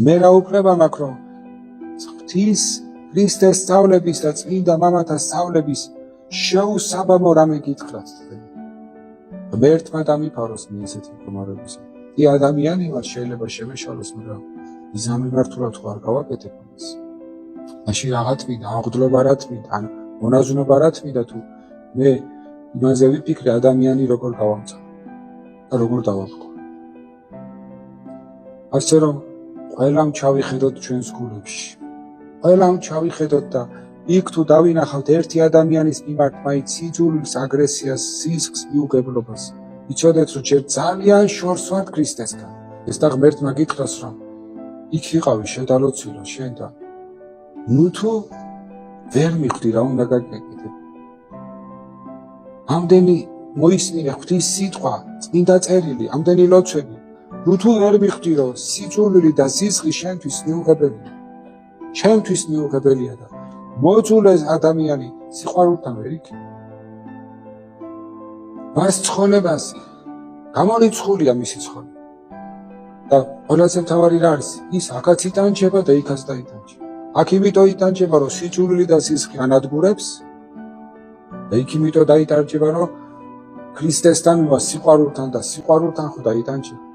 მე რა უფლება მაქვს რომ ღვთის ქრისტეს სწავლების და წმინდა მამათა სწავლების შეუსაბამო რამე გითხრათ ღმერთმა დამიფაროს მე ესეთი მდგომარეობისა. კი ადამიანი ვარ შეიძლება შემეშალოს მაგრამ ის ამიმართულად თუ არ გავაკეთებ ამას მაშინ რაღა თვიდა აღდლობა რა თვიდა ან მონაზვნობა რა თვიდა თუ მე იმაზე ვიფიქრე ადამიანი როგორ გავამწა და როგორ დავაბგო. ასე რომ ყველამ ჩავიხედოთ ჩვენს გულებში ყველამ ჩავიხედოთ და იქ თუ დავინახავთ ერთი ადამიანის მიმართ მაინც სიძულვილს, აგრესიას, სისხლს, მიუღებლობას იცოდეთ რომ ჯერ ძალიან შორს ვართ ქრისტესთან. ეს და ღმერთმა გითხრას რომ იქ იყავი შედალოცვილო შენ და ნუ თუ ვერ მიხვდი რა უნდა გაკეთებ. ამდენი მოისმინე ღვთის სიტყვა, წმინდა წერილი, ამდენი ლოცვები ნუ თუ ვერ მიხვდი რომ სიძულვილი და სისხლი შენთვის მიუღებელია. ჩემთვის მიუღებელია და მოძულეს ადამიანი სიყვარულთან ვერ იქნება. მას ცხოვრებას გამორიცხულია მისი ცხოვრება. და ყველაზე მთავარი რა არის? ის აქაც იტანჯება და იქაც დაიტანჯება. აქ იმიტომ იტანჯება რომ სიძულვილი და სისხლი ანადგურებს და იქ იმიტომ დაიტანჯება რომ ქრისტესთან სიყვარულთან და სიყვარულთან ხო დაიტანჯება.